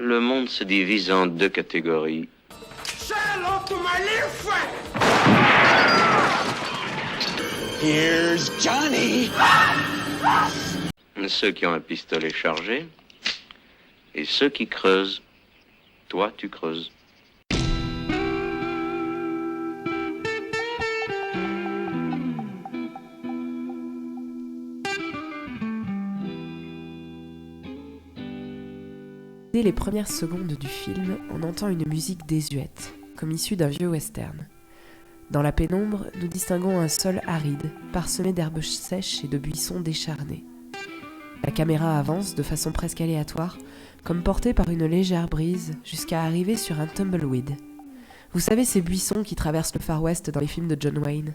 Le monde se divise en deux catégories. Here's Johnny! Ceux qui ont un pistolet chargé et ceux qui creusent. Toi, tu creuses. Dès les premières secondes du film, on entend une musique désuète, comme issue d'un vieux western. Dans la pénombre, nous distinguons un sol aride, parsemé d'herbes sèches et de buissons décharnés. La caméra avance de façon presque aléatoire, comme portée par une légère brise, jusqu'à arriver sur un tumbleweed. Vous savez ces buissons qui traversent le Far West dans les films de John Wayne ?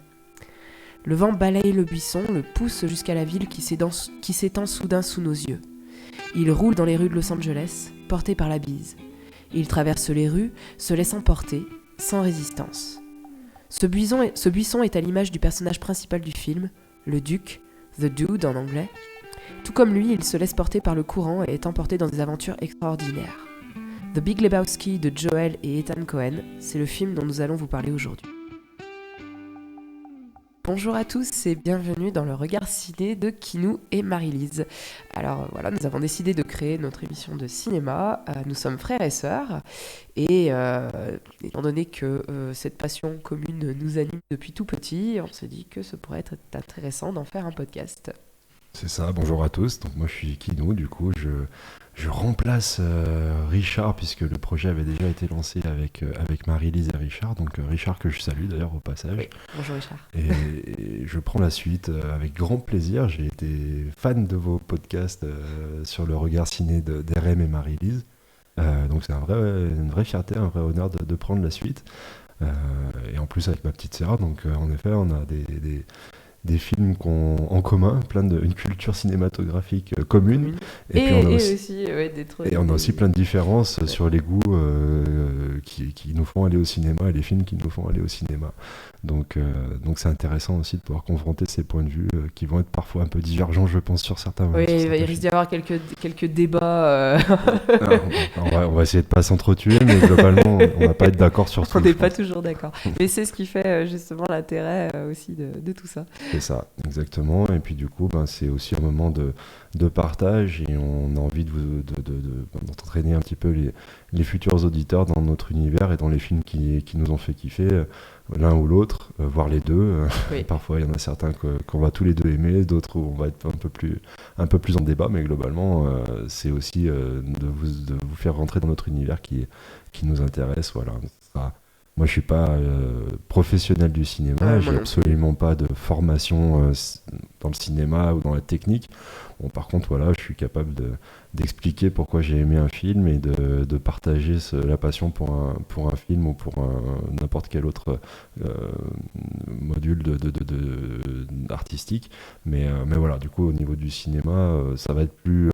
Le vent balaye le buisson, le pousse jusqu'à la ville qui s'étend soudain sous nos yeux. Il roule dans les rues de Los Angeles, porté par la bise. Il traverse les rues, se laissant porter, sans résistance. Ce buisson est à l'image du personnage principal du film, le Duc, The Dude en anglais. Tout comme lui, il se laisse porter par le courant et est emporté dans des aventures extraordinaires. The Big Lebowski de Joel et Ethan Coen, c'est le film dont nous allons vous parler aujourd'hui. Bonjour à tous et bienvenue dans le regard ciné de Kinou et Marie-Lise. Alors voilà, nous avons décidé de créer notre émission de cinéma. Nous sommes frères et sœurs et étant donné que cette passion commune nous anime depuis tout petit, on s'est dit que ce pourrait être intéressant d'en faire un podcast. C'est ça, bonjour à tous. Donc moi je suis Kinou, du coup je remplace Richard puisque le projet avait déjà été lancé avec Marie-Lise et Richard. Donc Richard que je salue d'ailleurs au passage. Oui, bonjour Richard. Et je prends la suite avec grand plaisir. J'ai été fan de vos podcasts sur le regard ciné d'RM et Marie-Lise. Donc c'est une vraie fierté, un vrai honneur de prendre la suite. Et en plus avec ma petite sœur. Donc en effet on a des films en commun, une culture cinématographique commune. Et on a aussi plein de différences sur les goûts qui nous font aller au cinéma et les films qui nous font aller au cinéma. Donc c'est intéressant aussi de pouvoir confronter ces points de vue qui vont être parfois un peu divergents, je pense, sur certains. Oui, il risque d'y avoir quelques débats. On va essayer de pas s'entretuer, mais globalement, on va pas être d'accord sur tout. On n'est pas toujours d'accord. Mais c'est ce qui fait justement l'intérêt aussi de tout ça. C'est ça, exactement. Et puis du coup, c'est aussi un moment de partage et on a envie d'entraîner un petit peu les futurs auditeurs dans notre univers et dans les films qui nous ont fait kiffer, l'un ou l'autre, voire les deux. Oui. Parfois, il y en a certains qu'on va tous les deux aimer, d'autres où on va être un peu plus en débat, mais globalement, c'est aussi de vous faire rentrer dans notre univers qui nous intéresse. Voilà. Moi, je suis pas professionnel du cinéma, j'ai absolument pas de formation dans le cinéma ou dans la technique. Bon, par contre, voilà, je suis capable d'expliquer pourquoi j'ai aimé un film et de partager la passion pour un film ou pour n'importe quel autre module artistique. Mais voilà, du coup, au niveau du cinéma, ça va être plus...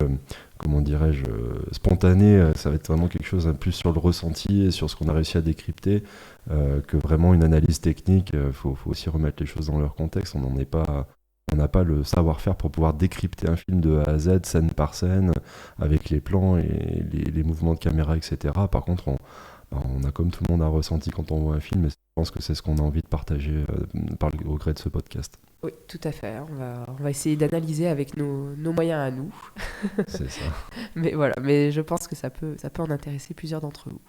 comment dirais-je, spontané, ça va être vraiment quelque chose un plus sur le ressenti et sur ce qu'on a réussi à décrypter que vraiment une analyse technique. Faut aussi remettre les choses dans leur contexte. On n'a pas le savoir-faire pour pouvoir décrypter un film de A à Z, scène par scène, avec les plans et les mouvements de caméra, etc. Par contre, on a comme tout le monde un ressenti quand on voit un film, et je pense que c'est ce qu'on a envie de partager au gré de ce podcast. Oui, tout à fait. On va essayer d'analyser avec nos moyens à nous. C'est ça. Mais voilà, mais je pense que ça peut en intéresser plusieurs d'entre vous.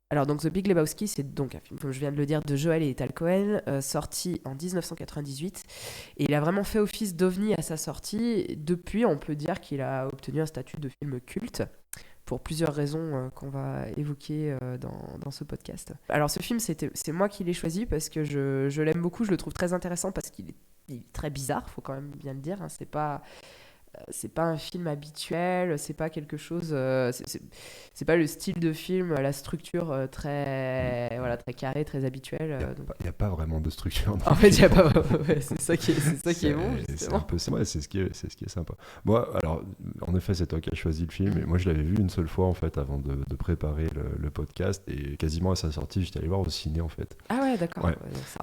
Alors donc The Big Lebowski, c'est donc un film, comme je viens de le dire, de Joel et Ethan Coen, sorti en 1998. Et il a vraiment fait office d'ovni à sa sortie. Depuis, on peut dire qu'il a obtenu un statut de film culte, pour plusieurs raisons qu'on va évoquer dans ce podcast. Alors ce film, c'est moi qui l'ai choisi parce que je l'aime beaucoup, je le trouve très intéressant parce qu'il est très bizarre, faut quand même bien le dire, hein. C'est pas un film habituel, c'est pas quelque chose, c'est pas le style de film, la structure très carrée, très habituelle. Il n'y a pas vraiment de structure. En fait, il y a pas. Ouais, c'est ça qui est bon. C'est ce qui est sympa. Moi, alors, en effet, c'est toi qui as choisi le film, et moi, je l'avais vu une seule fois en fait avant de préparer le podcast, et quasiment à sa sortie, j'étais allé voir au ciné en fait. Ah ouais, d'accord. Ouais.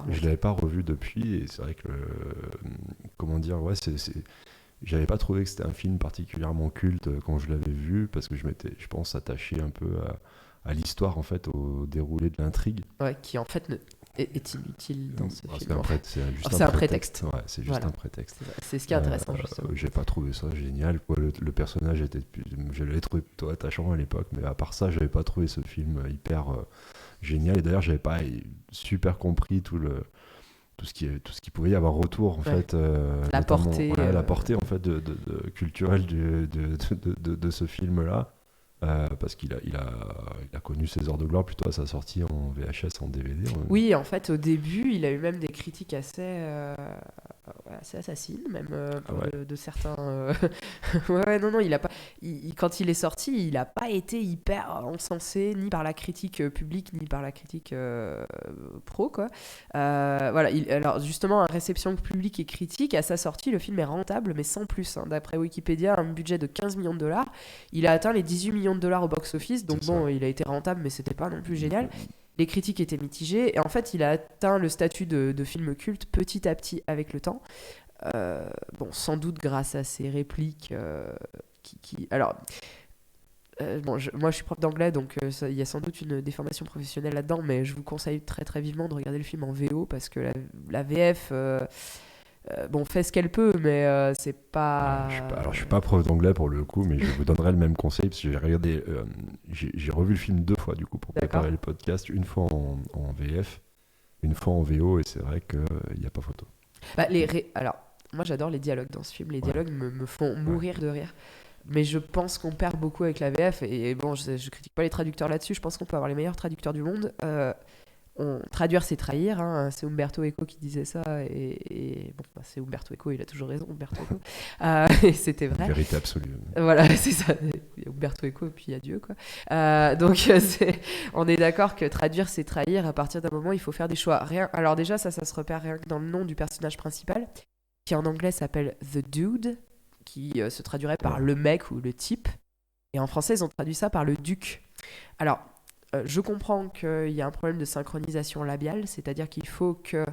Mais je l'avais pas revu depuis, et c'est vrai que comment dire, ouais, j'avais pas trouvé que c'était un film particulièrement culte quand je l'avais vu, parce que je m'étais, je pense, attaché un peu à l'histoire, en fait, au déroulé de l'intrigue. Ouais, qui en fait est inutile dans ce Parce film. qu'en fait, c'est juste C'est un prétexte. Ouais, c'est juste Voilà. un prétexte. C'est ce qui est intéressant, justement. J'ai pas trouvé ça génial. Quoi. Le personnage était, je l'avais trouvé plutôt attachant à l'époque, mais à part ça, j'avais pas trouvé ce film hyper génial. Et d'ailleurs, j'avais pas super compris tout ce qui pouvait y avoir autour, en fait. La Notamment, portée. la portée, en fait, culturelle de ce film-là. Parce qu'il a connu ses heures de gloire plutôt à sa sortie en VHS, en DVD. Oui, en fait, au début, il a eu même des critiques assez assassines, même de certains. Ouais, non, il a pas. Quand il est sorti, il a pas été hyper encensé ni par la critique publique ni par la critique pro, quoi. Voilà. Alors justement, à réception publique et critique, à sa sortie, le film est rentable, mais sans plus. Hein. D'après Wikipédia, un budget de 15 millions de dollars. Il a atteint les 18 millions de dollars au box-office, donc bon, il a été rentable, mais c'était pas non plus génial. Les critiques étaient mitigées, et en fait, il a atteint le statut de film culte petit à petit avec le temps. Bon, sans doute grâce à ses répliques Alors, moi je suis prof d'anglais, donc il y a sans doute une déformation professionnelle là-dedans, mais je vous conseille très très vivement de regarder le film en VO, parce que la VF... bon, fait ce qu'elle peut, mais c'est pas... Je suis pas prof d'anglais pour le coup, mais je vous donnerai le même conseil, parce que j'ai revu le film 2 fois du coup pour préparer le podcast, une fois en VF, une fois en VO, et c'est vrai qu'il n'y a pas photo. Alors, moi j'adore les dialogues dans ce film, les dialogues me font mourir de rire. Mais je pense qu'on perd beaucoup avec la VF, et bon, je critique pas les traducteurs là-dessus, je pense qu'on peut avoir les meilleurs traducteurs du monde. Traduire, c'est trahir, hein. C'est Umberto Eco qui disait ça, et bon, c'est Umberto Eco, il a toujours raison, Umberto Eco. Et c'était vrai. Vérité absolue. Voilà, c'est ça. Il y a Umberto Eco, et puis il y a Dieu, quoi. Donc, on est d'accord que traduire, c'est trahir. À partir d'un moment, il faut faire des choix. Alors déjà, ça se repère rien que dans le nom du personnage principal, qui en anglais s'appelle The Dude, qui se traduirait par le mec ou le type. Et en français, ils ont traduit ça par le duc. Alors, je comprends qu'il y a un problème de synchronisation labiale, c'est-à-dire qu'il faut que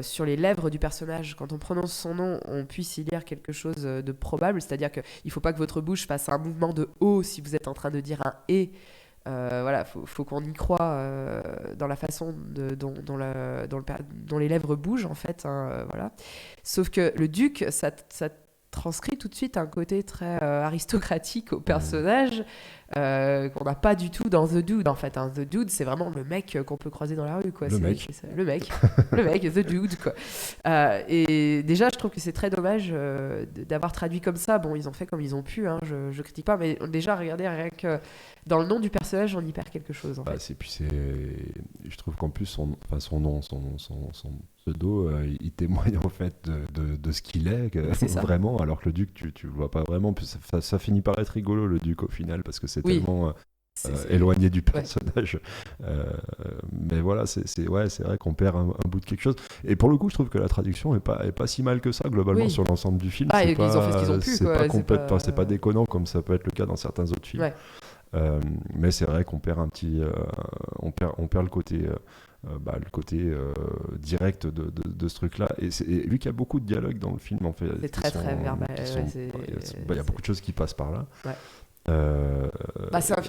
sur les lèvres du personnage, quand on prononce son nom, on puisse y lire quelque chose de probable, c'est-à-dire qu'il ne faut pas que votre bouche fasse un mouvement de O si vous êtes en train de dire un « et ». Voilà, faut qu'on y croit dans la façon dont les lèvres bougent, en fait. Hein, voilà. Sauf que le duc, ça transcrit tout de suite un côté très aristocratique au personnage qu'on n'a pas du tout dans The Dude, en fait. Hein. The Dude, c'est vraiment le mec qu'on peut croiser dans la rue, quoi. Le mec, The Dude, quoi. Et déjà, je trouve que c'est très dommage d'avoir traduit comme ça. Bon, ils ont fait comme ils ont pu, hein, je critique pas, mais déjà, regardez, rien que dans le nom du personnage, on y perd quelque chose, en fait. Je trouve qu'en plus, son nom, son pseudo, il témoigne en fait de ce qu'il est, vraiment, alors que le duc, tu le vois pas vraiment. Puis ça finit par être rigolo, le duc, au final, parce que c'est tellement éloigné du personnage. Mais voilà, c'est vrai qu'on perd un bout de quelque chose. Et pour le coup, je trouve que la traduction est pas si mal que ça, globalement, sur l'ensemble du film. Ils ont fait ce qu'ils ont pu. C'est pas déconnant, comme ça peut être le cas dans certains autres films. Mais c'est vrai qu'on perd on perd le côté direct de ce truc-là, et vu qu'il y a beaucoup de dialogues dans le film, en fait, c'est très verbal. Il y a beaucoup de choses qui passent par là.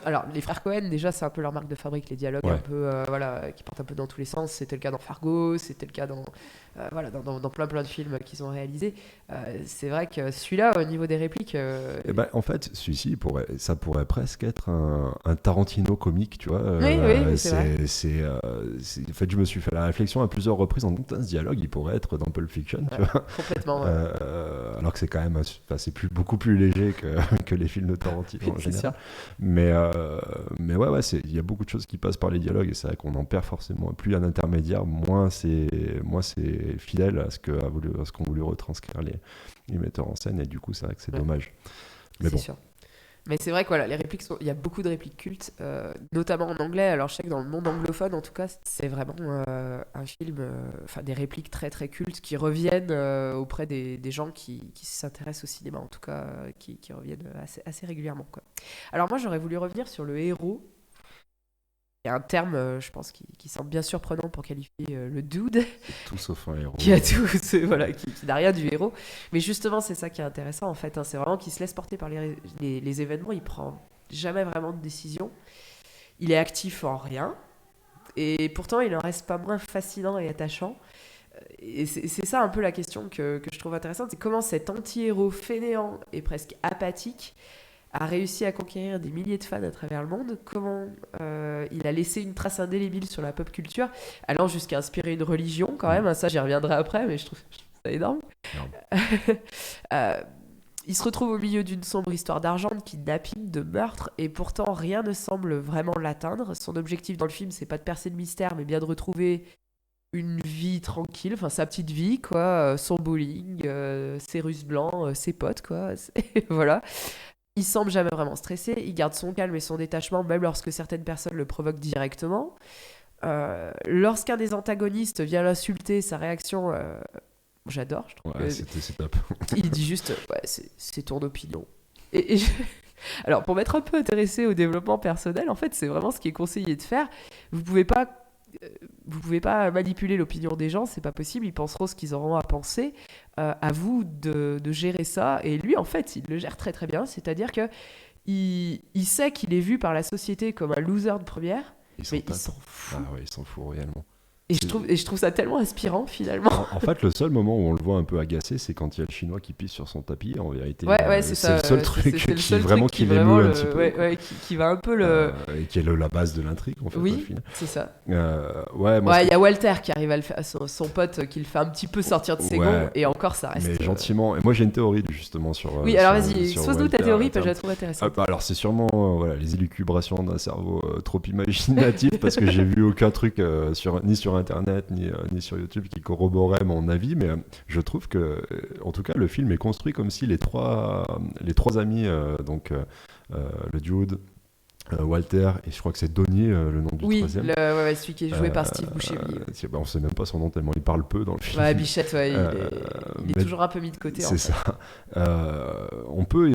Alors, les frères Cohen, déjà, c'est un peu leur marque de fabrique, les dialogues un peu, qui partent un peu dans tous les sens. C'était le cas dans Fargo, c'était le cas dans plein de films qu'ils ont réalisés. C'est vrai que celui-là, au niveau des répliques... en fait, celui-ci, ça pourrait presque être un Tarantino comique, tu vois. Oui, c'est vrai. En fait, je me suis fait la réflexion à plusieurs reprises en disant, ce dialogue, il pourrait être dans Pulp Fiction, tu vois. Complètement. Alors que c'est quand même beaucoup plus léger que les films de Tarantino. En général. Sûr. Mais il y a beaucoup de choses qui passent par les dialogues, et c'est vrai qu'on en perd forcément. Plus il y a un intermédiaire, moins c'est fidèle à ce qu'ont voulu retranscrire les metteurs en scène, et du coup c'est vrai que c'est dommage. Mais c'est sûr. Mais c'est vrai que les répliques il y a beaucoup de répliques cultes, notamment en anglais. Alors je sais que dans le monde anglophone, en tout cas, c'est vraiment un film, des répliques très très cultes qui reviennent auprès des gens qui s'intéressent au cinéma, en tout cas, qui reviennent assez régulièrement, quoi. Alors moi, j'aurais voulu revenir sur le héros. y a un terme, je pense, qui semble bien surprenant pour qualifier le dude, C'est tout sauf un héros. qui a tout, voilà, qui n'a rien du héros. Mais justement, c'est ça qui est intéressant en fait. Hein, c'est vraiment qu'il se laisse porter par les événements. Il prend jamais vraiment de décision. Il est actif en rien. Et pourtant, il n'en reste pas moins fascinant et attachant. Et c'est ça un peu la question que je trouve intéressante. C'est comment cet anti-héros fainéant et presque apathique a réussi à conquérir des milliers de fans à travers le monde. Comment il a laissé une trace indélébile sur la pop culture, allant jusqu'à inspirer une religion quand même. Ça, j'y reviendrai après, mais je trouve ça énorme. Il se retrouve au milieu d'une sombre histoire d'argent, de kidnapping, de meurtre, et pourtant rien ne semble vraiment l'atteindre. Son objectif dans le film, c'est pas de percer le mystère, mais bien de retrouver une vie tranquille, enfin sa petite vie, quoi, son bowling, ses Russes blancs, ses potes, quoi. Voilà. Il semble jamais vraiment stressé, il garde son calme et son détachement, même lorsque certaines personnes le provoquent directement. Lorsqu'un des antagonistes vient l'insulter, sa réaction... J'adore, je trouve. Ouais, c'est top. Il dit juste, ouais, c'est ton opinion. Alors, pour m'être un peu intéressé au développement personnel, en fait, c'est vraiment ce qui est conseillé de faire. Vous pouvez pas manipuler l'opinion des gens, c'est pas possible. Ils penseront ce qu'ils auront à penser. À vous de gérer ça. Et lui, en fait, il le gère très très bien. C'est-à-dire que il sait qu'il est vu par la société comme un loser de première, mais il s'en fout. Ah ouais, il s'en fout réellement. Et je trouve ça tellement inspirant finalement. En fait, le seul moment où on le voit un peu agacé, c'est quand il y a le Chinois qui pisse sur son tapis. En vérité, ouais, c'est ça. le seul truc le qui seul vraiment truc qui l'émeut un petit peu. Ouais, qui va un peu le. Et qui est la base de l'intrigue, en fait. Oui, au final. c'est ça. Ouais, il y a Walter qui arrive à le faire, son pote qui le fait un petit peu sortir de ses gonds, et encore ça reste. Mais gentiment. Et moi, j'ai une théorie justement sur. Oui, alors vas-y, expose-nous ta théorie, parce que je la trouve intéressante. Alors, c'est sûrement les élucubrations d'un cerveau trop imaginatif, parce que j'ai vu aucun truc ni sur Internet, ni sur YouTube qui corroborait mon avis, mais je trouve que, en tout cas, le film est construit comme si les trois amis, donc le dude, Walter, et je crois que c'est Donnie, le nom du troisième. Oui, celui qui est joué par Steve Buscemi. On sait même pas son nom tellement il parle peu dans le film. Ouais, Bichette, il est toujours un peu mis de côté. C'est ça. On peut,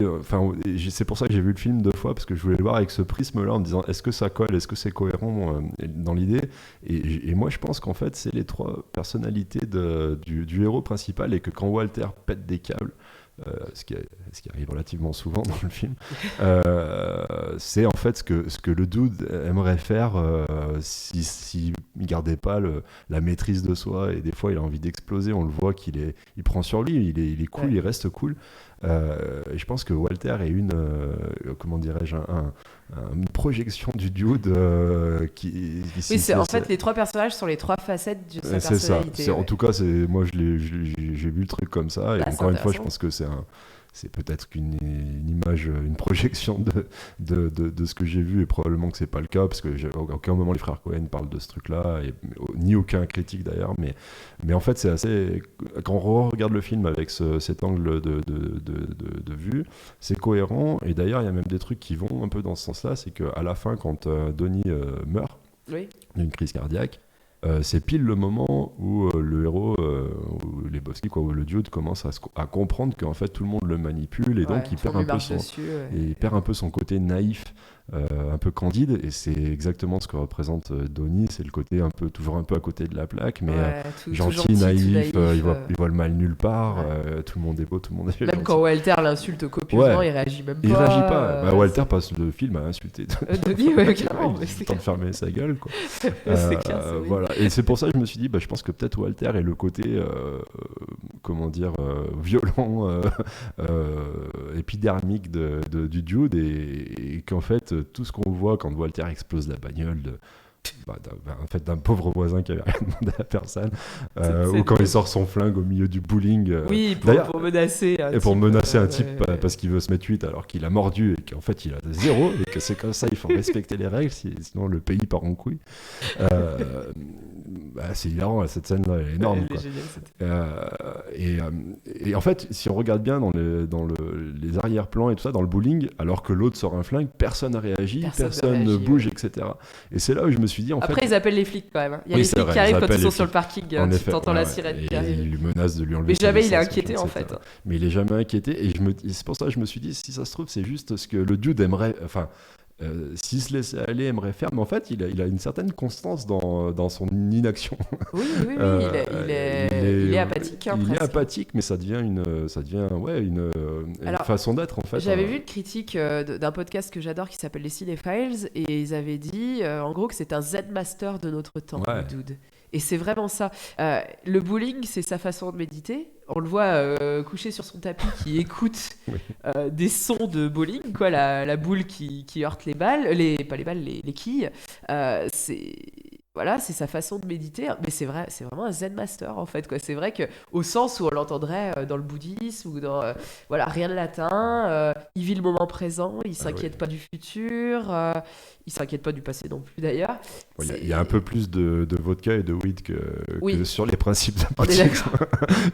c'est pour ça que j'ai vu le film 2 fois, parce que je voulais le voir avec ce prisme-là, en me disant est-ce que ça colle, est-ce que c'est cohérent dans l'idée. Et moi, je pense qu'en fait, c'est les 3 personnalités du héros principal, et que quand Walter pète des câbles, ce qui arrive relativement souvent dans le film, c'est en fait ce que le dude aimerait faire s'il ne gardait pas la maîtrise de soi, et des fois il a envie d'exploser. On le voit il prend sur lui, il est cool, ouais. Il reste cool. Et je pense que Walter est une projection du dude qui oui, en fait les 3 personnages sont les 3 facettes de sa personnalité. C'est ça. En tout cas, moi j'ai vu le truc comme ça, et encore une fois, je pense que c'est peut-être qu'une image, une projection de ce que j'ai vu, et probablement que c'est pas le cas, parce que à aucun moment les frères Cohen parlent de ce truc-là, ni aucun critique d'ailleurs, mais en fait c'est assez, quand on regarde le film avec cet angle de vue, c'est cohérent. Et d'ailleurs il y a même des trucs qui vont un peu dans ce sens-là, c'est qu'à la fin, quand Donnie meurt d'une crise cardiaque, c'est pile le moment où le héros, ou les Lebowski, où le dude commence à comprendre qu'en fait tout le monde le manipule, et donc il perd un peu son côté naïf, un peu candide, et c'est exactement ce que représente Donnie. C'est le côté toujours un peu à côté de la plaque, mais gentil, naïf, il voit le mal nulle part, tout le monde est beau, tout le monde est même gentil. Quand Walter l'insulte copieusement, il réagit même pas. Il réagit pas. Walter passe le film à insulter Donnie, carrément. Il a le temps de fermer sa gueule, quoi. C'est clair, voilà. Et c'est pour ça que je me suis dit, je pense que peut-être Walter est le côté violent, épidermique du dude, et qu'en fait tout ce qu'on voit quand Walter explose la bagnole d'un pauvre voisin qui avait rien demandé à personne, ou quand il sort son flingue au milieu du bowling, pour menacer un type parce qu'il veut se mettre 8 alors qu'il a mordu, et qu'en fait il a 0, et que c'est comme ça, il faut respecter les règles, sinon le pays part en couille. C'est hilarant, cette scène là, elle est énorme, quoi. Et en fait, si on regarde bien dans les arrière-plans et tout ça, dans le bowling, alors que l'autre sort un flingue, personne n'a réagi, personne ne bouge, etc. Et c'est là où je me suis dit, après ils appellent les flics quand même, il y a les flics qui arrivent quand ils sont sur le parking, tu entends la sirène qui arrive, il menace de lui enlever, mais jamais il est inquiété en fait. Mais il est jamais inquiété, et c'est pour ça que je me suis dit, si ça se trouve, c'est juste ce que le dude aimerait, s'il se laissait aller, aimerait faire, mais en fait, il a une certaine constance dans son inaction. Oui, il est apathique. Hein, il presque. est apathique, mais ça devient une façon d'être, en fait. J'avais vu une critique d'un podcast que j'adore qui s'appelle les Cinéphiles, et ils avaient dit, en gros, que c'est un Zen-master de notre temps, le dude. Et c'est vraiment ça. Le bowling, c'est sa façon de méditer. On le voit couché sur son tapis qui écoute des sons de bowling, quoi, la boule qui heurte les balles, pas les balles, les quilles. C'est sa façon de méditer, mais c'est vrai, c'est vraiment un Zen master en fait, quoi. C'est vrai que au sens où on l'entendrait dans le bouddhisme ou dans rien ne l'atteint, il vit le moment présent, il s'inquiète pas du futur, il s'inquiète pas du passé non plus d'ailleurs. Il y a un peu plus de vodka et de weed que sur les principes On est d'accord.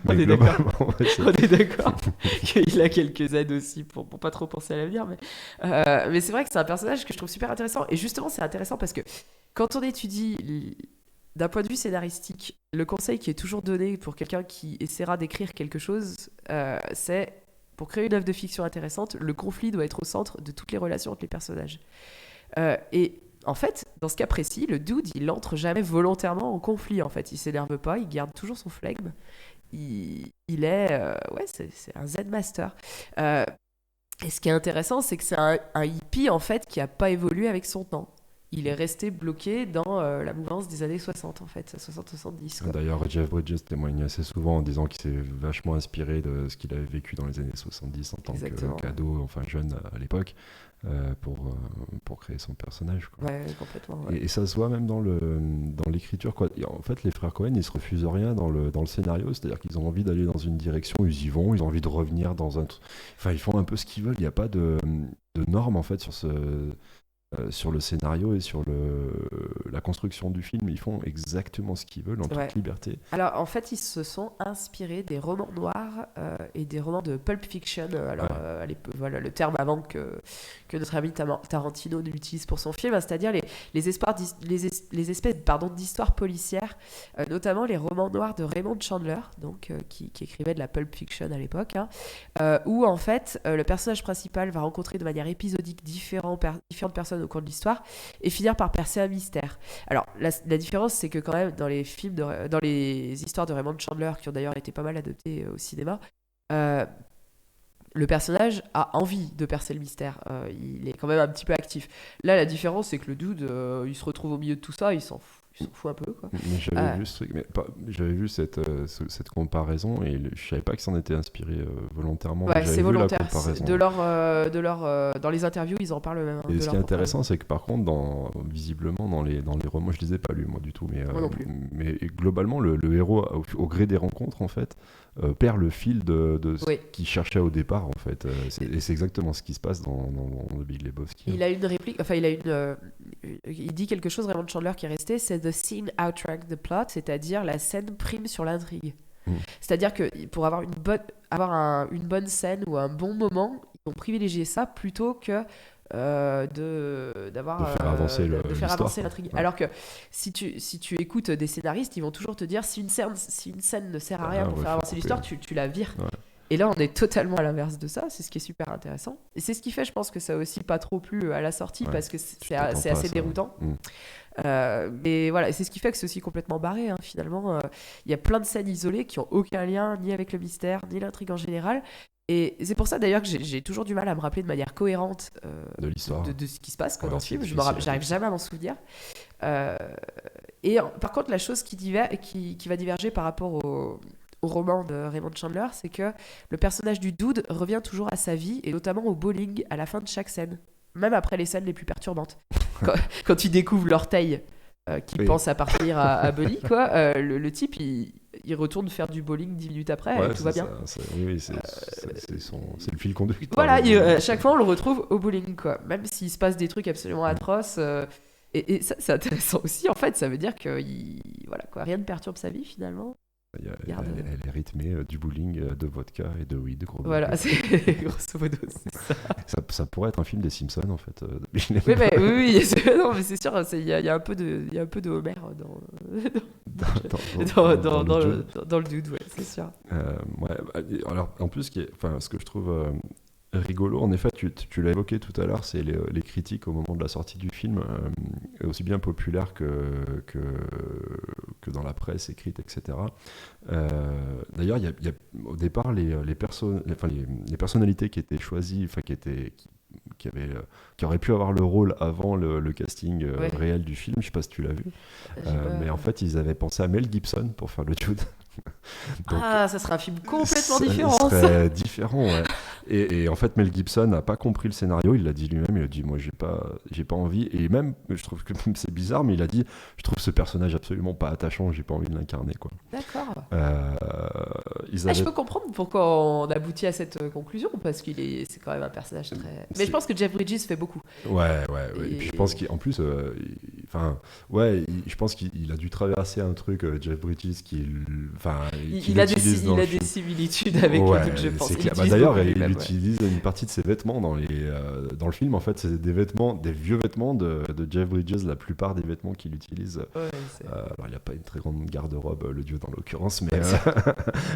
Mais globalement, on est d'accord qu'il a quelques aides aussi pour pas trop penser à l'avenir, mais c'est vrai que c'est un personnage que je trouve super intéressant, et justement c'est intéressant parce que quand on étudie d'un point de vue scénaristique, le conseil qui est toujours donné pour quelqu'un qui essaiera d'écrire quelque chose, c'est pour créer une œuvre de fiction intéressante, le conflit doit être au centre de toutes les relations entre les personnages. Et en fait, dans ce cas précis, le dude, il entre jamais volontairement en conflit. En fait, il s'énerve pas, il garde toujours son flegme. C'est un Zen master. Et ce qui est intéressant, c'est que c'est un hippie en fait qui a pas évolué avec son temps. Il est resté bloqué dans la mouvance des années 60, en fait, 60-70. Quoi. D'ailleurs, Jeff Bridges témoigne assez souvent en disant qu'il s'est vachement inspiré de ce qu'il avait vécu dans les années 70 en tant qu'ado, enfin jeune à l'époque, pour créer son personnage. Quoi. Ouais, complètement. Ouais. Et ça se voit même dans l'écriture. Quoi. Et en fait, les frères Coen, ils se refusent rien dans le scénario, c'est-à-dire qu'ils ont envie d'aller dans une direction, ils y vont, ils ont envie de revenir dans un... Enfin, ils font un peu ce qu'ils veulent, il n'y a pas de normes, en fait, sur le scénario et sur la construction du film. Ils font exactement ce qu'ils veulent en toute liberté. Alors en fait ils se sont inspirés des romans noirs et des romans de Pulp Fiction. Le terme avant que notre ami Tarantino l'utilise pour son film, c'est-à-dire les espèces d'histoires policières, notamment les romans noirs de Raymond Chandler, donc, qui écrivait de la Pulp Fiction à l'époque, où en fait le personnage principal va rencontrer de manière épisodique différentes personnes au cours de l'histoire et finir par percer un mystère. Alors la différence, c'est que quand même dans les films dans les histoires de Raymond Chandler, qui ont d'ailleurs été pas mal adaptées au cinéma, le personnage a envie de percer le mystère, il est quand même un petit peu actif. Là la différence, c'est que le dude il se retrouve au milieu de tout ça, il s'en fout un peu, quoi. Mais j'avais vu cette comparaison et je savais pas que ça en était inspiré volontairement. Ouais, c'est volontaire. Dans les interviews, ils en parlent même. Et ce qui est intéressant, c'est que par contre, visiblement dans les romans, je les ai pas lus moi du tout, moi non plus. Mais globalement, le héros, au gré des rencontres, en fait, perd le fil de ce qu'il cherchait au départ, en fait. Et c'est exactement ce qui se passe dans The Big Lebowski. Il a une réplique, enfin il dit quelque chose, Raymond Chandler, qui est resté, c'est the scene outrank the plot, c'est-à-dire la scène prime sur l'intrigue. C'est-à-dire que pour avoir une bonne scène ou un bon moment, ils vont privilégier ça plutôt que de faire avancer l'intrigue. Ouais. Alors que si tu écoutes des scénaristes, ils vont toujours te dire si une scène ne sert à rien pour faire avancer l'histoire, tu la vires. Ouais. Et là, on est totalement à l'inverse de ça, c'est ce qui est super intéressant. Et c'est ce qui fait, je pense, que ça a aussi pas trop plu à la sortie, parce que c'est assez déroutant. Mais voilà, c'est ce qui fait que c'est aussi complètement barré, hein, finalement. Il y a plein de scènes isolées qui n'ont aucun lien ni avec le mystère, ni l'intrigue en général. Et c'est pour ça d'ailleurs que j'ai toujours du mal à me rappeler de manière cohérente de l'histoire, de ce qui se passe dans ce film. J'arrive jamais à m'en souvenir. Et par contre, la chose qui va diverger par rapport au roman de Raymond Chandler, c'est que le personnage du dude revient toujours à sa vie, et notamment au bowling à la fin de chaque scène, même après les scènes les plus perturbantes. Quand il découvre l'orteil qui pense à partir à Bunny, quoi, le type il retourne faire du bowling 10 minutes après, et tout va bien. C'est le fil conducteur. Voilà, à chaque fois on le retrouve au bowling, quoi. Même s'il se passe des trucs absolument atroces. Et ça, c'est intéressant aussi, en fait, ça veut dire que rien ne perturbe sa vie finalement. Elle est rythmée du bowling, de vodka et de weed. Voilà, c'est grosso modo, c'est ça. Ça pourrait être un film des Simpsons, en fait. Oui, non, mais c'est sûr, il y a un peu de Homer dans le dude, ouais, c'est sûr. Alors, en plus, ce que je trouve rigolo. En effet, tu l'as évoqué tout à l'heure, c'est les critiques au moment de la sortie du film, aussi bien populaires que dans la presse écrite, etc. D'ailleurs, il y a au départ les personnalités qui étaient choisies, enfin qui auraient pu avoir le rôle avant le casting Ouais. réel du film. Je sais pas si tu l'as vu, J'ai pas- mais en fait, ils avaient pensé à Mel Gibson pour faire le Jude. Donc, Ah, ça serait un film complètement ça différent. Ça. serait différent, ouais. Et en fait, Mel Gibson n'a pas compris le scénario. Il l'a dit lui-même. Il a dit, moi, j'ai pas envie. Et même, je trouve que c'est bizarre, mais il a dit, je trouve ce personnage absolument pas attachant. J'ai pas envie de l'incarner, quoi. D'accord. Ils Ah, je avaient. peux comprendre pourquoi on aboutit à cette conclusion, parce c'est quand même un personnage très. Mais je pense que Jeff Bridges fait beaucoup. Ouais. Et puis je pense qu'en plus, je pense qu'il a dû traverser un truc, Jeff Bridges, Il a des similitudes avec le doute, je pense. c'est Il clair. utilise D'ailleurs, beaucoup il lui-même, ouais. utilise une partie de ses vêtements dans le film. En fait, c'est des vieux vêtements de Jeff Bridges. La plupart des vêtements qu'il utilise. Ouais, Alors, il n'a pas une très grande garde-robe, le dieu dans l'occurrence, mais,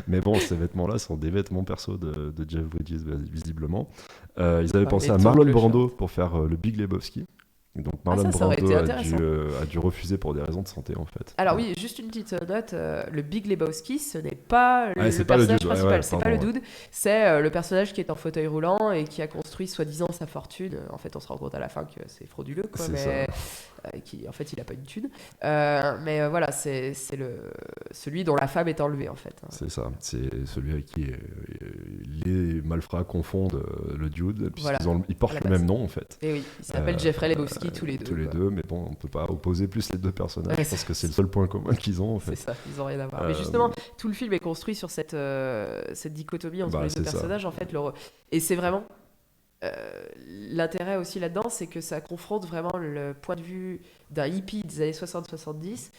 mais bon, ces vêtements-là sont des vêtements perso de Jeff Bridges, visiblement. Ils avaient pensé les à Marlon tongs, Brando pour faire le Big Lebowski. Donc Marlon ça aurait Brando été intéressant. a dû refuser pour des raisons de santé, en fait. Alors oui, juste une petite note, le Big Lebowski, ce n'est pas Ouais, c'est le pas le personnage dude, principal, c'est pardon, pas le dude, c'est le personnage qui est en fauteuil roulant et qui a construit soi-disant sa fortune. En fait, on se rend compte à la fin que c'est frauduleux, quoi, C'est mais en fait, il a pas une thune. Mais voilà, c'est celui dont la femme est enlevée, en fait. C'est ça, c'est celui avec qui les malfrats confondent le dude, Voilà, puisqu'ils portent à la le base. même nom, en fait. Et oui, ils s'appellent Jeffrey Lebowski tous les deux. Tous les quoi. deux, mais bon, on peut pas opposer plus les deux personnages. Ouais, Je pense que c'est le seul point commun qu'ils ont, en fait. C'est ça, ils ont rien à voir. Mais justement, tout le film est construit sur cette dichotomie entre les deux c'est ça. personnages, en fait. Et c'est vraiment... l'intérêt aussi là-dedans, c'est que ça confronte vraiment le point de vue d'un hippie des années 60-70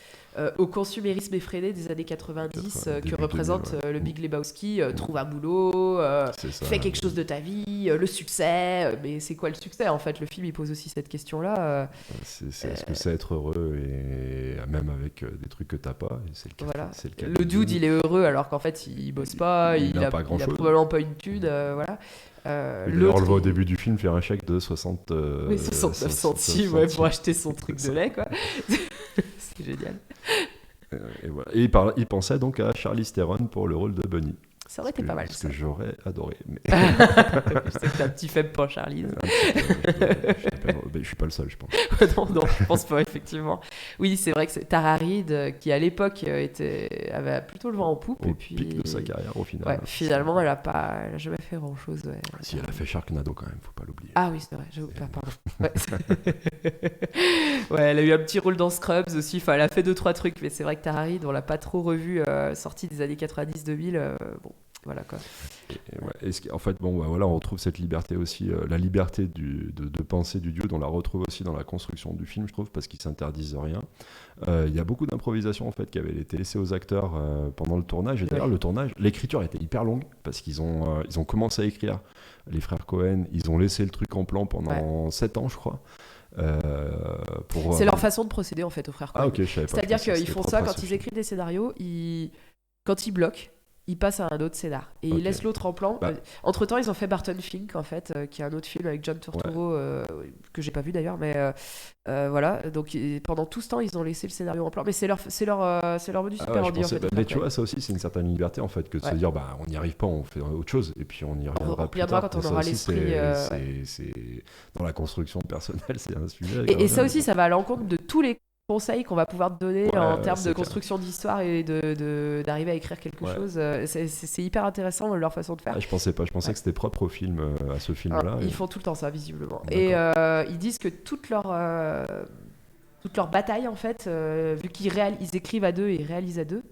au consumérisme effréné des années 90 que début représente 2000, ouais. le Big Lebowski. Trouve un boulot, C'est ça. fais quelque chose de ta vie, le succès. Mais c'est quoi le succès, en fait? Le film, il pose aussi cette question-là. Est-ce que c'est être heureux, et même avec des trucs que t'as pas, et c'est le cas. Voilà. C'est le cas Le du dude, il est heureux alors qu'en fait, il bosse pas, il a pas il a grand-chose. probablement pas une thune. Voilà. Et d'ailleurs, on L'autre, le voit au il- début du film faire un chèque de 60 Oui, 69 centimes ouais, pour acheter son truc de lait, quoi. C'est génial. Et voilà. Et il pensait donc à Charlize Theron pour le rôle de Bunny. Ça aurait été pas mal, Ce ça. que j'aurais adoré. Mais... Je sais que t'as un petit faible pour Charlize. Je suis pas le seul, je pense. non, je pense pas, effectivement. Oui, c'est vrai que c'est Tara Reid, qui à l'époque avait plutôt le vent en poupe. Au Et puis... pic de sa carrière, au final. Ouais, finalement, elle a jamais fait grand-chose. Ouais. Si, elle a fait Sharknado quand même, faut pas l'oublier. Ah oui, c'est vrai, j'ai oublié, pardon. Ouais. Ouais, elle a eu un petit rôle dans Scrubs aussi, enfin, elle a fait 2-3 trucs, mais c'est vrai que Tara Reid, on l'a pas trop revue, sortie des années 90-2000, bon, voilà quoi. En fait, voilà, on retrouve cette liberté aussi, la liberté de pensée du dude, on la retrouve aussi dans la construction du film, je trouve, parce qu'ils s'interdisent rien. Il y a beaucoup d'improvisation en fait qui avaient été laissées aux acteurs pendant le tournage. Et d'ailleurs, le tournage, l'écriture était hyper longue parce qu'ils ont commencé à écrire, les frères Cohen, ils ont laissé le truc en plan pendant 7 ans, je crois. C'est leur façon de procéder en fait aux frères Cohen. Ah ok, je savais pas. C'est-à-dire Je pensais que qu'ils c'était font propre ça à quand ce ils film. écrivent des scénarios, quand ils bloquent, ils passent à un autre scénar et Ok. ils laissent l'autre en plan. Bah. Entre-temps, ils ont fait Barton Fink en fait, qui est un autre film avec John Turturro que j'ai pas vu d'ailleurs, mais voilà. Donc pendant tout ce temps, ils ont laissé le scénario en plan, mais c'est leur menu Ah super ouais, je rendu en pensais- fait. mais tu vois, ça aussi, c'est une certaine liberté en fait, que de se Ouais. dire, on n'y arrive pas, on fait autre chose, et puis on y reviendra plus reviendra tard. quand on Et ça aura aussi, l'esprit, c'est dans la construction personnelle, c'est un sujet. Et ça aussi, ça va à l'encontre de tous les conseils qu'on va pouvoir te donner en termes c'est de clair. construction d'histoire et d'arriver à écrire quelque chose. C'est hyper intéressant leur façon de faire. Ah, je pensais pas, je pensais que c'était propre au film, à ce film-là. Ils font tout le temps ça, visiblement. D'accord. Et ils disent que toute leur bataille, en fait, vu ils écrivent à deux et ils réalisent à deux,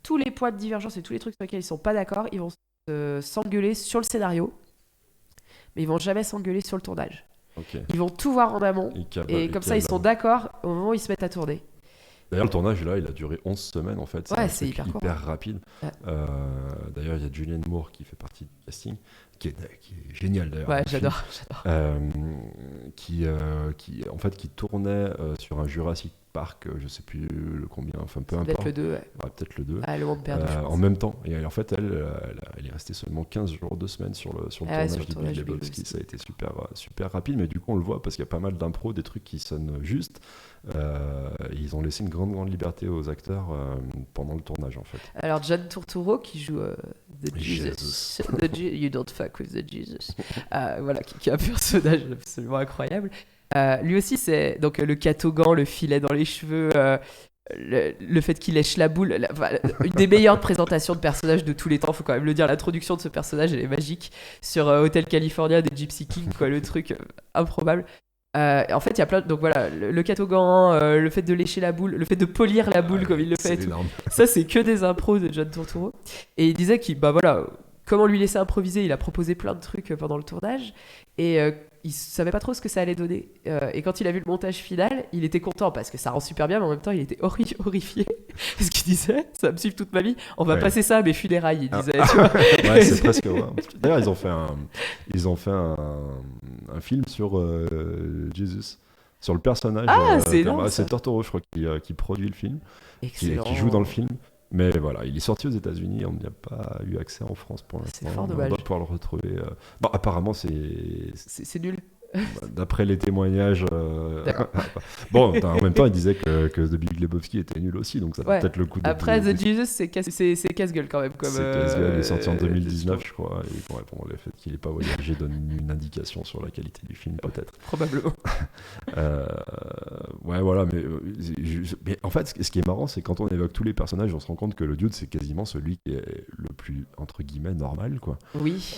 tous les points de divergence et tous les trucs sur lesquels ils sont pas d'accord, ils vont s'engueuler sur le scénario, mais ils vont jamais s'engueuler sur le tournage. Ok. Ils vont tout voir en amont, et comme ça, ils sont d'accord au moment où ils se mettent à tourner. D'ailleurs, le tournage, là, il a duré 11 semaines, en fait. Ouais, un c'est truc hyper court. hyper rapide. Ouais. D'ailleurs, il y a Julianne Moore qui fait partie partie du casting, qui est génial d'ailleurs. Ouais, le film. j'adore. Qui tournait sur un Jurassic Park, je sais plus le combien, enfin peu Peut-être importe. le 2, ouais. Ouais, peut-être le 2. Ah, le monde perdu, je pense. En même temps. Et en fait, elle est restée seulement 15 jours, 2 semaines sur le tournage sur le de tournage Big de Big Lebowski. Lebowski. Ça a été super rapide, mais du coup, on le voit parce qu'il y a pas mal d'impro, des trucs qui sonnent justes. Ils ont laissé une grande liberté aux acteurs pendant le tournage, en fait. Alors, John Turturro, qui joue The Jesus. You don't fuck with the Jesus. Voilà, qui est un personnage absolument incroyable. Lui aussi, c'est donc le catogan, le filet dans les cheveux, le fait qu'il lèche la boule. Une des meilleures présentations de personnages de tous les temps, faut quand même le dire. L'introduction de ce personnage, elle est magique. Sur Hotel California des Gypsy King, quoi, le truc improbable. En fait, il y a plein donc voilà, le catogan, le fait de lécher la boule, le fait de polir la boule comme il le fait et tout. Énorme. Ça, c'est que des impros de John Turturro. Et il disait qu'il, comment lui laisser improviser, il a proposé plein de trucs pendant le tournage. Et il savait pas trop ce que ça allait donner. Et quand il a vu le montage final, il était content parce que ça rend super bien, mais en même temps, il était horrifié. Parce qu'il disait, ça va me suivre toute ma vie, on va passer ça à mes funérailles, il disait. Tu vois. Ouais, c'est presque. Ouais. D'ailleurs, ils ont fait un film sur Jesus, sur le personnage. C'est énorme, c'est ça. Turturro, je crois, qui produit le film, qui Excellent. joue dans le film. Mais voilà, il est sorti aux États-Unis, on n'y a pas eu accès en France pour l'instant. C'est fort On dommage. doit pouvoir le retrouver. Apparemment, C'est nul. d'après les témoignages. Bon, en même temps, il disait que The Big Lebowski était nul aussi, donc ça vaut peut-être le coup de. Après, The Jesus, c'est casse-gueule quand même. C'est casse-gueule, il est sorti en 2019, je crois. Et bon, le fait qu'il n'ait pas voyagé donne une indication sur la qualité du film, peut-être. Probablement. Ouais, voilà, mais en fait, ce qui est marrant, c'est quand on évoque tous les personnages, on se rend compte que le dude, c'est quasiment celui qui est le plus, entre guillemets, normal, quoi. Oui.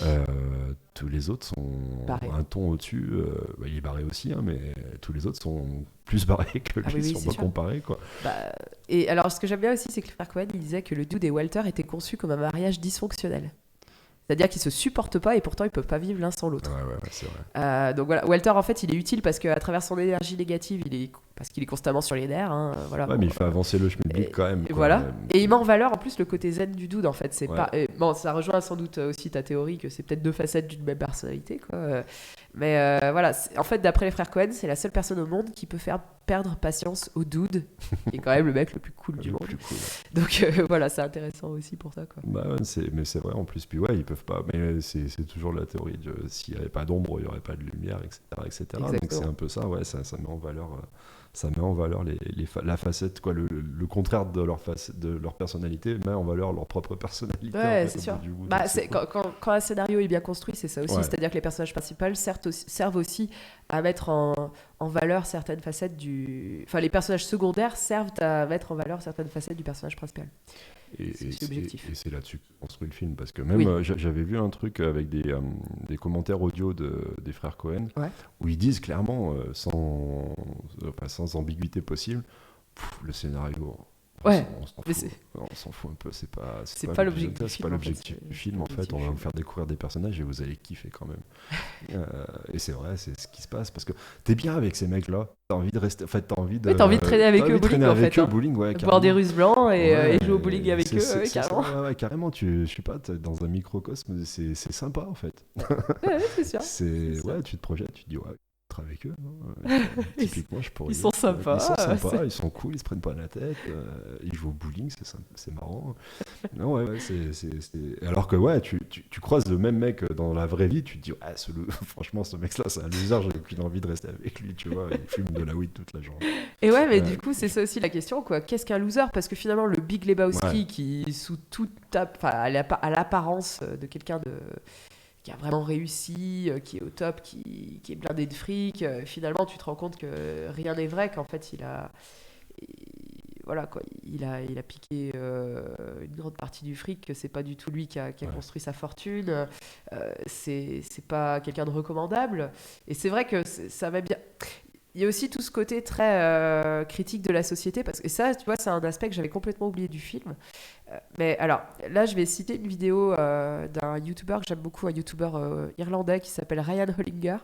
Tous les autres sont Barré. un ton au-dessus. Il est barré aussi, hein, mais tous les autres sont plus barrés que lui, si on doit comparer, quoi. Et alors, ce que j'aime bien aussi, c'est que le frère Cohen, il disait que le dude et Walter étaient conçus comme un mariage dysfonctionnel. C'est-à-dire qu'ils se supportent pas et pourtant ils peuvent pas vivre l'un sans l'autre. Ouais, c'est vrai. Donc voilà, Walter en fait il est utile parce qu'à travers son énergie négative, parce qu'il est constamment sur les nerfs. Voilà, mais il fait avancer le schmilblick quand même. Quoi, voilà. Et il met en valeur en plus le côté zen du dude en fait. C'est ouais. pas, bon, ça rejoint sans doute aussi ta théorie que c'est peut-être deux facettes d'une même personnalité, quoi. Mais voilà, en fait d'après les frères Cohen, c'est la seule personne au monde qui peut faire perdre patience au dude, qui est quand même le mec le plus cool du monde. Plus cool, ouais. Donc voilà, c'est intéressant aussi pour ça, quoi. Mais c'est vrai en plus. Puis ouais, ils peuvent pas. Mais c'est toujours la théorie de s'il n'y avait pas d'ombre, il n'y aurait pas de lumière, etc. Donc c'est un peu ça. Ouais, ça met en valeur. Ça met en valeur la facette, quoi, le contraire de leur personnalité, met en valeur leur propre personnalité. Ouais, c'est sûr. Quand un scénario est bien construit, c'est ça aussi. Ouais. C'est-à-dire que les personnages principaux servent aussi à mettre en valeur certaines facettes Enfin, les personnages secondaires servent à mettre en valeur certaines facettes du personnage principal. C'est l'objectif. Et c'est là-dessus que construit le film. Parce que même, j'avais vu un truc avec des commentaires audio des frères Cohen, où ils disent clairement, sans ambiguïté possible, le scénario... On s'en fout un peu, c'est pas l'objectif du film, en fait. On va vous faire découvrir des personnages et vous allez kiffer quand même. Et c'est vrai, c'est ce qui se passe parce que t'es bien avec ces mecs-là, t'as envie de rester, en fait, t'as envie de traîner avec eux au bowling, boire des Russes blancs et jouer au bowling avec eux, carrément. Ouais, carrément, je sais pas, t'es dans un microcosme, c'est sympa en fait. C'est sûr. Ouais, tu te projettes, tu te dis avec eux. Typiquement, je pourrais. Ils sont sympas. Ils sont cool, ils se prennent pas la tête. Ils jouent au bowling, c'est marrant. Non, c'est... Alors que tu croises le même mec dans la vraie vie, tu te dis franchement, ce mec-là, c'est un loser, j'ai aucune envie de rester avec lui, tu vois. Il fume de la weed toute la journée. Et ouais, mais du coup, c'est ça aussi la question, quoi. Qu'est-ce qu'un loser ? Parce que finalement, le Big Lebowski, qui sous toute à l'apparence de quelqu'un qui a vraiment réussi, qui est au top, qui est blindé de fric, finalement tu te rends compte que rien n'est vrai, qu'en fait il a piqué une grande partie du fric, que c'est pas du tout lui qui a construit sa fortune, c'est pas quelqu'un de recommandable, et c'est vrai que ça va bien. Il y a aussi tout ce côté très critique de la société, parce que ça, tu vois, c'est un aspect que j'avais complètement oublié du film. Mais alors, là, je vais citer une vidéo d'un YouTuber que j'aime beaucoup, un YouTuber irlandais qui s'appelle Ryan Hollinger,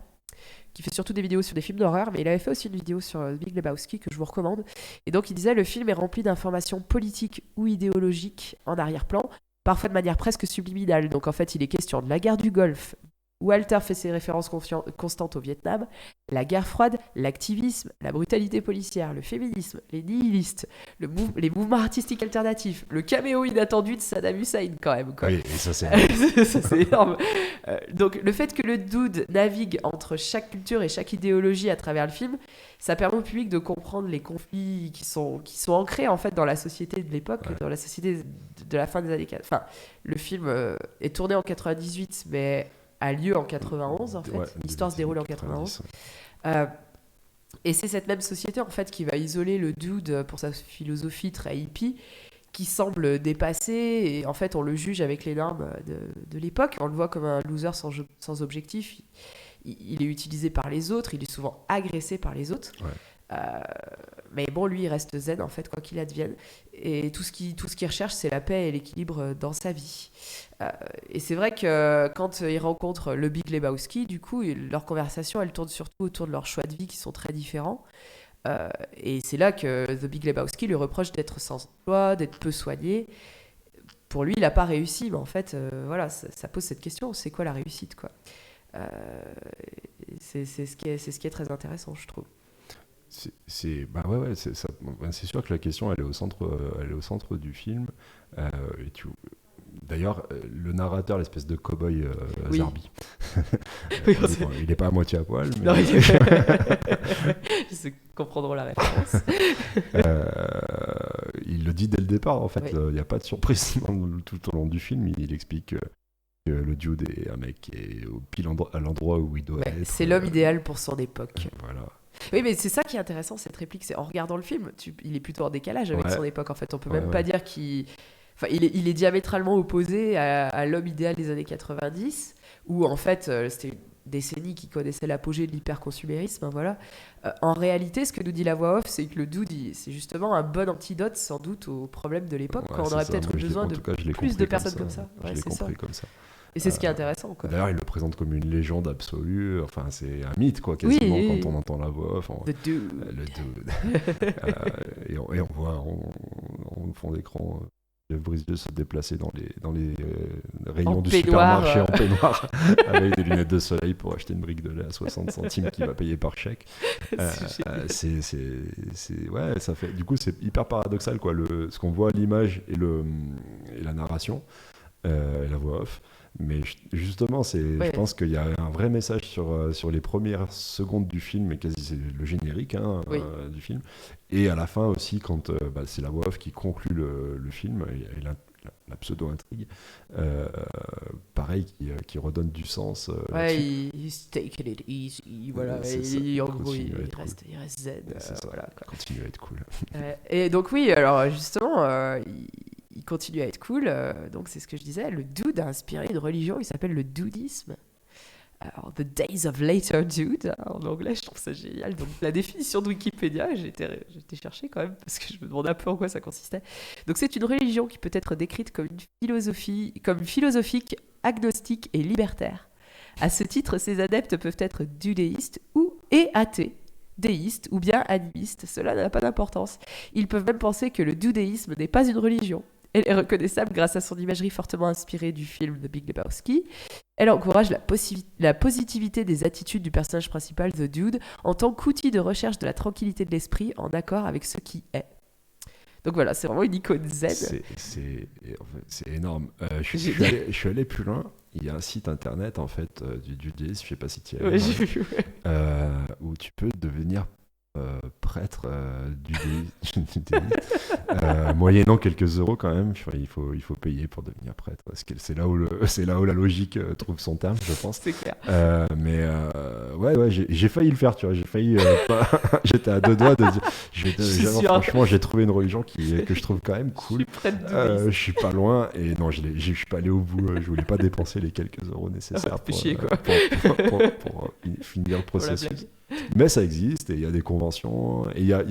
qui fait surtout des vidéos sur des films d'horreur, mais il avait fait aussi une vidéo sur Big Lebowski que je vous recommande. Et donc, il disait, le film est rempli d'informations politiques ou idéologiques en arrière-plan, parfois de manière presque subliminale. Donc en fait, il est question de la guerre du Golfe. Walter fait ses références constantes au Vietnam, la guerre froide, l'activisme, la brutalité policière, le féminisme, les nihilistes, les mouvements artistiques alternatifs, le caméo inattendu de Saddam Hussein quand même. Quoi. Oui, et ça c'est Ça, c'est énorme. Donc le fait que le dude navigue entre chaque culture et chaque idéologie à travers le film, ça permet au public de comprendre les conflits qui sont ancrés en fait dans la société de l'époque, dans la société de la fin des années 40. Enfin, le film est tourné en 98, mais a lieu en 91 en fait. L'histoire se déroule en 91. Et c'est cette même société en fait qui va isoler le dude pour sa philosophie très hippie, qui semble dépassé, et en fait on le juge avec les normes de l'époque. On le voit comme un loser sans objectif. Il est utilisé par les autres, il est souvent agressé par les autres. Mais bon, lui il reste zen en fait, quoi qu'il advienne, et tout ce qu'il recherche, c'est la paix et l'équilibre dans sa vie. Et c'est vrai que quand il rencontre le Big Lebowski, du coup leur conversation elle tourne surtout autour de leurs choix de vie qui sont très différents. Et c'est là que The Big Lebowski lui reproche d'être sans emploi, d'être peu soigné. Pour lui, il n'a pas réussi, mais en fait, voilà, ça pose cette question, c'est quoi la réussite, quoi. C'est ce qui est très intéressant, je trouve. C'est sûr que la question elle est au centre du film. D'ailleurs, le narrateur, l'espèce de cow-boy Zarbi, il n'est pas à moitié à poil, mais... Non, ils comprendront la référence. Il le dit dès le départ, en fait. Il n'y a pas de surprise tout au long du film. Il explique que le dude est un mec qui est pile à l'endroit où il doit être. C'est l'homme idéal pour son époque. Voilà. Oui, mais c'est ça qui est intéressant, cette réplique. C'est en regardant le film, il est plutôt en décalage avec son époque. En fait, on peut même pas dire qu'il... Enfin, il est diamétralement opposé à l'homme idéal des années 90, où en fait, c'était une décennie qui connaissait l'apogée de l'hyperconsumérisme. Voilà. En réalité, ce que nous dit la voix off, c'est que le dude, c'est justement un bon antidote, sans doute, aux problèmes de l'époque, quand on aurait peut-être besoin de plus de personnes comme ça. Je l'ai compris comme ça. Et c'est ce qui est intéressant, quoi. D'ailleurs, il le présente comme une légende absolue. Enfin, c'est un mythe, quoi, quasiment, quand on entend la voix off. The dude. Le dude. Et on voit en fond d'écran Jeff Bridges se déplacer dans les rayons du supermarché en peignoir avec des lunettes de soleil pour acheter une brique de lait à 60 centimes qu'il va payer par chèque. Ça fait, du coup, c'est hyper paradoxal, quoi, ce qu'on voit à l'image et la narration, et la voix off. Mais justement, je pense qu'il y a un vrai message sur les premières secondes du film, et quasi c'est le générique du film. Et à la fin aussi, quand c'est la voix off qui conclut le film et la pseudo-intrigue, pareil, qui redonne du sens. He's taking it easy, voilà. En gros, il reste zen. Voilà, quoi. Continue à être cool. Et donc oui, alors justement... il continue à être cool, donc c'est ce que je disais, le dude a inspiré une religion qui s'appelle le dudisme. Alors, The Days of Later Dude, en anglais, je trouve ça génial. Donc la définition de Wikipédia, j'ai été chercher quand même, parce que je me demandais un peu en quoi ça consistait. Donc c'est une religion qui peut être décrite comme philosophique, agnostique et libertaire. À ce titre, ses adeptes peuvent être dudéistes et athées, déistes ou bien animistes, cela n'a pas d'importance. Ils peuvent même penser que le dudéisme n'est pas une religion. Elle est reconnaissable grâce à son imagerie fortement inspirée du film The Big Lebowski. Elle encourage la positivité des attitudes du personnage principal, The Dude, en tant qu'outil de recherche de la tranquillité de l'esprit en accord avec ce qui est. Donc voilà, c'est vraiment une icône zen. C'est énorme. Je suis allé plus loin. Il y a un site internet en fait du dudisme, je sais pas si tu y as j'ai vu, où tu peux devenir prêtre du moyennant quelques euros quand même. Il faut payer pour devenir prêtre. Parce que c'est là où la logique trouve son terme, je pense. C'est clair. J'ai failli le faire, tu vois. J'étais à deux doigts de dire. Franchement, j'ai trouvé une religion que je trouve quand même cool. Je suis pas loin et non, je suis pas allé au bout. Je voulais pas dépenser les quelques euros nécessaires pour finir le processus. Mais ça existe et il y a des conventions et il y a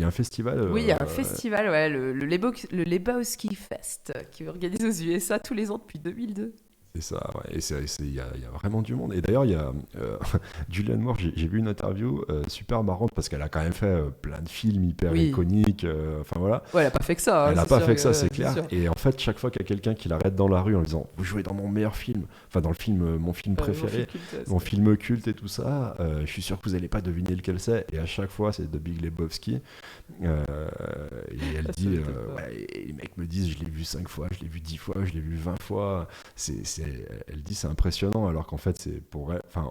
un festival. Oui, il y a un festival, le Lebowski Fest, qui est organisé aux USA tous les ans depuis 2002. C'est ça, ouais. Et il y a vraiment du monde. Et d'ailleurs, il y a Julianne Moore, j'ai vu une interview super marrante parce qu'elle a quand même fait plein de films hyper Oui. iconiques. Enfin voilà. Ouais, elle a pas fait que ça. Elle n'a c'est pas sûr fait que ça, c'est c'est clair. sûr. Et en fait, chaque fois qu'il y a quelqu'un qui l'arrête dans la rue en lui disant vous jouez dans mon meilleur film, enfin dans le film, mon film Mon préféré, film culte, mon film culte et tout ça, je suis sûr que vous n'allez pas deviner lequel c'est. Et à chaque fois, c'est The Big Lebowski. Euh, et elle Ça dit m'étonne pas. ouais, et les mecs me disent je l'ai vu 5 fois, je l'ai vu 10 fois, je l'ai vu 20 fois. Elle dit c'est impressionnant alors qu'en fait c'est pour elle, enfin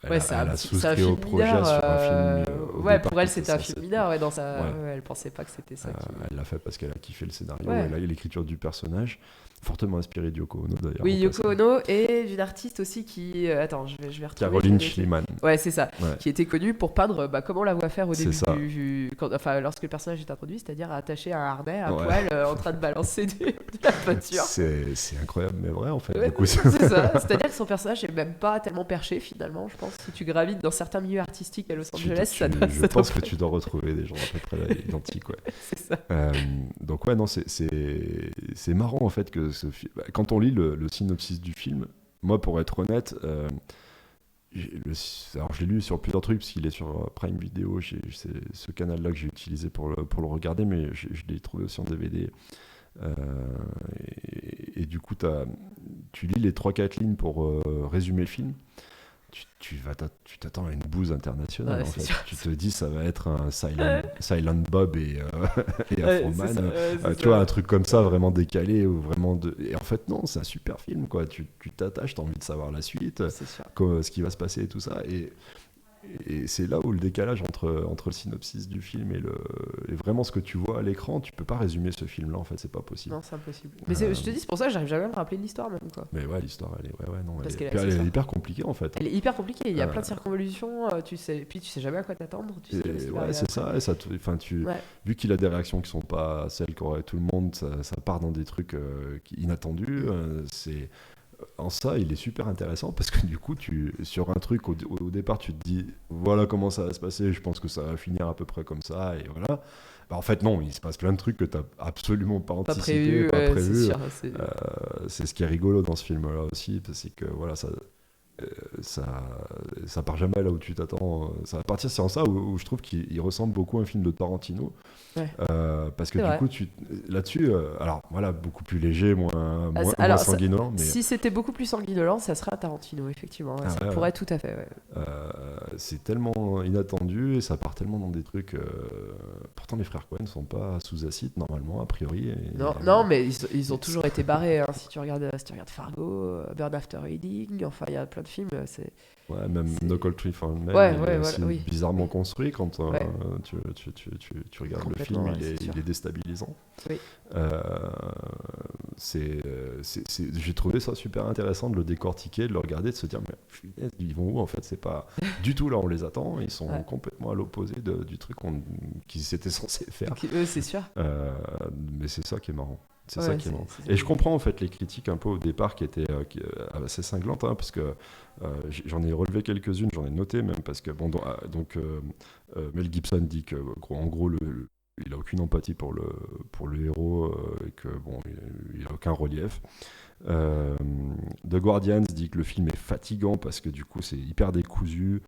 Ouais, elle a c'est un souscrit au film projet mineur. sur un film au Ouais, départ pour elle, qui était c'était un censé film être- mineur. Ouais, dans sa... Ouais. ouais, elle pensait pas que c'était ça qui. Elle l'a fait parce qu'elle a kiffé le scénario Ouais. et là l'écriture du personnage, fortement inspiré d'Yoko Ono d'ailleurs. Oui, en Yoko passant. Ono et d'une artiste aussi qui. Attends, je vais retrouver. Caroline je vais noter. Schliemann. Ouais, c'est ça. Ouais. Qui était connue pour peindre comment la voit faire au C'est début ça. enfin, lorsque le personnage est introduit, c'est-à-dire attaché à un harnais à Ouais. poil en train de balancer de la voiture. C'est incroyable mais vrai en fait. Ouais, Du coup, c'est ça. C'est-à-dire que son personnage est même pas tellement perché finalement, je pense. Si tu gravites dans certains milieux artistiques à Los Angeles, ça doit. je pense que tu dois retrouver des gens à peu près identiques. Ouais. C'est ça. Donc ouais, non, c'est marrant en fait que quand on lit le synopsis du film, moi pour être honnête, alors je l'ai lu sur plusieurs trucs parce qu'il est sur Prime Video, c'est ce canal-là que j'ai utilisé pour le regarder, mais je l'ai trouvé aussi en DVD. Et du coup, tu lis les 3-4 lignes pour résumer le film. Tu t'attends à une bouse internationale. Ouais, En c'est fait. sûr. Tu te dis ça va être un Silent Bob et Ouais, Afro c'est Man. ça, ouais, c'est Tu ça. vois, un truc comme ça vraiment décalé ou vraiment et en fait non, c'est un super film quoi. Tu t'attaches, t'as envie de savoir la suite, C'est sûr. ce qui va se passer et tout ça. Et c'est là où le décalage entre le synopsis du film et vraiment ce que tu vois à l'écran, tu peux pas résumer ce film-là en fait, c'est pas possible. Non, c'est impossible. Mais je te dis, c'est pour ça que j'arrive jamais à me rappeler de l'histoire même quoi. Mais ouais, l'histoire elle est ouais non, Parce elle qu'elle est est assez hyper compliquée en fait. Elle est hyper compliquée, il y a Euh, plein de circonvolutions, tu sais, puis tu sais jamais à quoi t'attendre. Tu sais jamais ce qui va Ouais, arriver c'est après. ça. Et ça enfin, Ouais. vu qu'il a des réactions qui sont pas celles qu'aurait tout le monde, ça part dans des trucs inattendus. En ça, il est super intéressant parce que du coup, sur un truc, au départ, tu te dis voilà comment ça va se passer, je pense que ça va finir à peu près comme ça, et voilà. Bah, en fait, non, il se passe plein de trucs que tu n'as absolument pas Pas anticipé, prévu, pas ouais, prévu. c'est sûr. C'est ce qui est rigolo dans ce film-là aussi, c'est que voilà, ça part jamais là où tu t'attends. Ça va partir sur ça où je trouve qu'il ressemble beaucoup à un film de Tarantino. Ouais. Parce que C'est du vrai. coup, là-dessus, alors voilà, beaucoup plus léger, moins Alors, sanguinolent. Mais Si c'était beaucoup plus sanguinolent, ça serait un Tarantino, effectivement. Ouais, Ah, ça ouais, pourrait tout à fait. Ouais. c'est tellement inattendu et ça part tellement dans des trucs. Pourtant, les frères Coen ne sont pas sous acide normalement, a priori. Non, mais ils ont toujours été barrés. Hein. Si tu regardes Fargo, Burn After Reading, enfin, il y a plein de films. Ouais, même No Country for Old Men, Ouais, il est ouais, aussi voilà, oui. bizarrement construit quand Ouais. tu regardes le Complètement, film, ouais, c'est sûr. il est déstabilisant. Oui. J'ai trouvé ça super intéressant de le décortiquer, de le regarder, de se dire mais punaise, ils vont où en fait, c'est pas du tout là où on les attend, ils sont Ouais. complètement à l'opposé du truc qu'ils étaient censés faire. C'est sûr. Mais c'est ça qui est marrant. C'est Ouais, ça qui est marrant. Et je comprends en fait les critiques un peu au départ qui étaient assez cinglantes, hein, parce que j'en ai relevé quelques-unes, j'en ai noté même, parce que bon, Mel Gibson dit que en gros il a aucune empathie pour le héros et que bon, il a aucun relief. The Guardians dit que le film est fatigant parce que du coup c'est hyper décousu.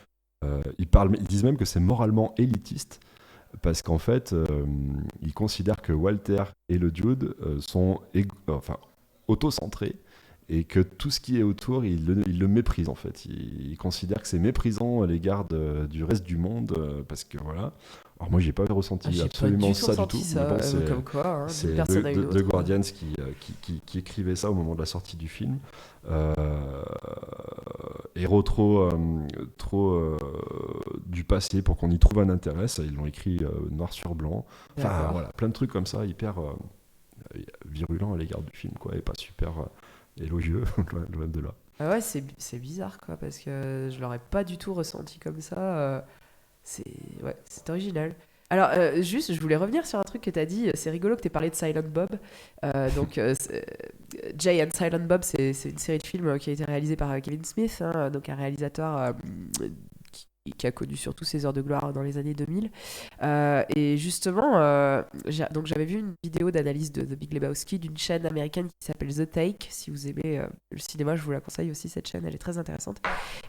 Ils disent même que c'est moralement élitiste. Parce qu'en fait, ils considèrent que Walter et le dude sont auto-centrés et que tout ce qui est autour, ils le méprisent en fait. Ils considèrent que c'est méprisant à l'égard du reste du monde parce que voilà. Alors moi, j'ai pas ressenti J'ai absolument pas ça du ressenti tout. ça, mais bon, comme quoi, hein, c'est d'une personne à une autre. The Guardians qui écrivait ça au moment de la sortie du film. Héros trop du passé pour qu'on y trouve un intérêt, ça ils l'ont écrit noir sur blanc. Enfin D'accord. voilà, plein de trucs comme ça, hyper virulents à l'égard du film, quoi, et pas super élogieux, loin de là. Ah ouais, c'est bizarre, quoi, parce que je l'aurais pas du tout ressenti comme ça. C'est original. Alors, juste, je voulais revenir sur un truc que tu as dit. C'est rigolo que tu aies parlé de Silent Bob. Jay and Silent Bob, c'est une série de films qui a été réalisée par Kevin Smith, hein, donc un réalisateur qui a connu surtout ses heures de gloire dans les années 2000. Et justement, donc j'avais vu une vidéo d'analyse de The Big Lebowski d'une chaîne américaine qui s'appelle The Take. Si vous aimez le cinéma, je vous la conseille aussi, cette chaîne, elle est très intéressante.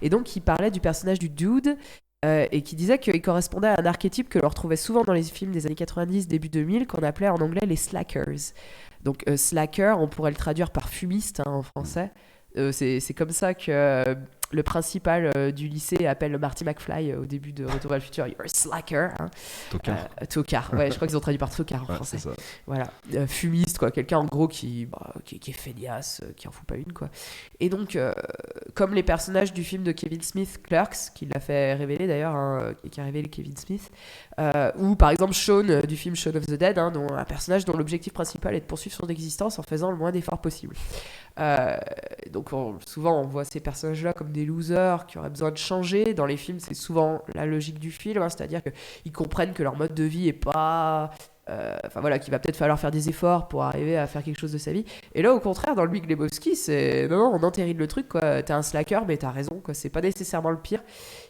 Et donc, il parlait du personnage du dude et qui disait qu'il correspondait à un archétype que l'on retrouvait souvent dans les films des années 90, début 2000, qu'on appelait en anglais les slackers. Donc, slacker, on pourrait le traduire par fumiste en français. C'est comme ça que le principal du lycée appelle Marty McFly au début de Retour vers le futur. You're a slacker. Hein. Tocard. Ouais, je crois qu'ils ont traduit par tocard en français. C'est ça. Voilà. Fumiste, quoi. Quelqu'un en gros qui est feignasse, qui en fout pas une, quoi. Et donc, comme les personnages du film de Kevin Smith, Clerks, qui l'a fait révéler d'ailleurs, hein, qui a révélé Kevin Smith, ou par exemple Shaun du film Shaun of the Dead, hein, dont un personnage dont l'objectif principal est de poursuivre son existence en faisant le moins d'efforts possible. Donc souvent on voit ces personnages-là comme des losers qui auraient besoin de changer. Dans les films, c'est souvent la logique du film, hein, c'est-à-dire qu'ils comprennent que leur mode de vie est pas... qu'il va peut-être falloir faire des efforts pour arriver à faire quelque chose de sa vie. Et là, au contraire, dans le Big Lebowski, c'est... Non, on entérine le truc, quoi. T'es un slacker, mais t'as raison, quoi. C'est pas nécessairement le pire.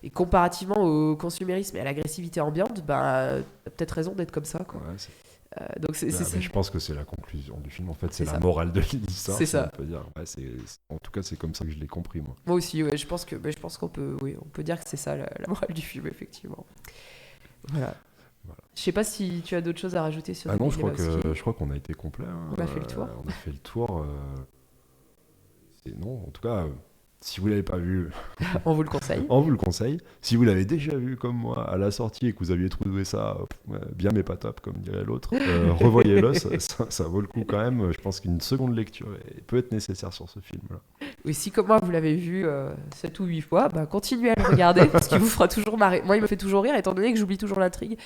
Et comparativement au consumérisme et à l'agressivité ambiante, t'as peut-être raison d'être comme ça, quoi. Ouais, donc mais je pense que c'est la conclusion du film, en fait, c'est la morale de l'histoire. C'est ça. On peut dire. Ouais, en tout cas, c'est comme ça que je l'ai compris, moi. Moi aussi, ouais, je pense qu'on peut, on peut dire que c'est ça la morale du film, effectivement. Voilà. Je sais pas si tu as d'autres choses à rajouter sur non, je crois qu'on a été complet. Hein. On a fait le tour. On a fait le tour. Non, en tout cas, si vous l'avez pas vu, on vous le conseille. On vous le conseille. Si vous l'avez déjà vu comme moi à la sortie et que vous aviez trouvé ça bien mais pas top, comme dirait l'autre, revoyez-le, ça vaut le coup quand même. Je pense qu'une seconde lecture peut être nécessaire sur ce film-là. Oui, si comme moi vous l'avez vu 7 ou 8 fois, continuez à le regarder parce qu'il vous fera toujours marrer. Moi, il me fait toujours rire étant donné que j'oublie toujours l'intrigue.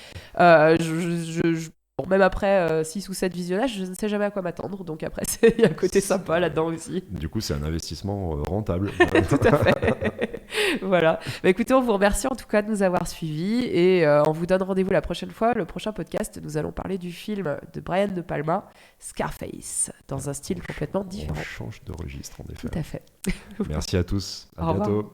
Bon, même après 6 ou 7 visionnages, je ne sais jamais à quoi m'attendre. Donc après, il y a un côté sympa là-dedans aussi. Du coup, c'est un investissement rentable. Tout à fait. Voilà. Écoutez, on vous remercie en tout cas de nous avoir suivis. Et on vous donne rendez-vous la prochaine fois. Le prochain podcast, nous allons parler du film de Brian De Palma, Scarface, dans un style complètement différent. On change de registre, en effet. Tout à fait. Merci à tous. À Au bientôt. revoir.